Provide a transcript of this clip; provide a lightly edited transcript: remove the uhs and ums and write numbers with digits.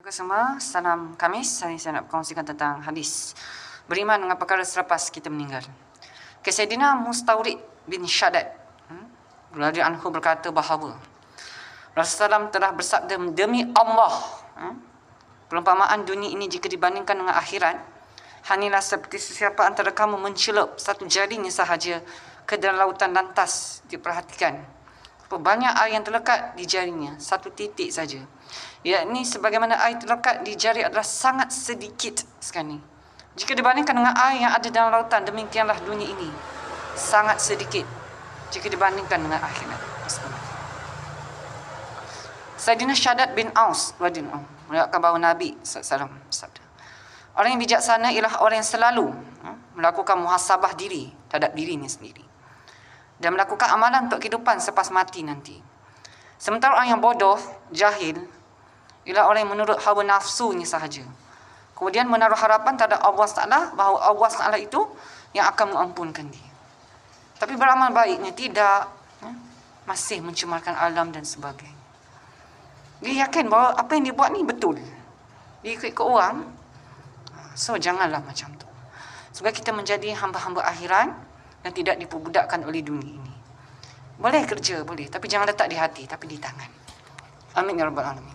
Semua, salam Khamis. Hari saya nak berkongsikan tentang hadis beriman dengan perkara selepas kita meninggal. Sayyidina Mustawrid bin Shaddad radhiyallahu anhu berkata bahawa Rasulullah SAW telah bersabda, demi Allah, perumpamaan dunia ini jika dibandingkan dengan akhirat hanyalah seperti sesiapa antara kamu mencelup satu jarinya sahaja ke dalam lautan, lantas diperhatikan banyak air yang terlekat di jarinya, satu titik saja. Yakni sebagaimana air terlekat di jari adalah sangat sedikit sekali. Jika dibandingkan dengan air yang ada dalam lautan, demikianlah dunia ini sangat sedikit jika dibandingkan dengan akhirat. Sayyidina Shaddad bin Aus melihatkan bahawa Nabi SAW sabda, orang yang bijaksana ialah orang yang selalu melakukan muhasabah diri terhadap dirinya sendiri dan melakukan amalan untuk kehidupan selepas mati nanti. Sementara orang yang bodoh, jahil, ialah orang yang menurut hawa nafsunya sahaja. Kemudian menaruh harapan terhadap Allah Taala bahawa Allah Taala itu yang akan mengampunkan dia. Tapi beramal baiknya tidak, masih mencemarkan alam dan sebagainya. Dia yakin bahawa apa yang dia buat ni betul. Dia ikut orang. So janganlah macam tu. Supaya kita menjadi hamba-hamba akhirat yang tidak diperbudakkan oleh dunia ini. Boleh kerja, boleh. Tapi jangan letak di hati, tapi di tangan. Amin ya Rabbal Alamin.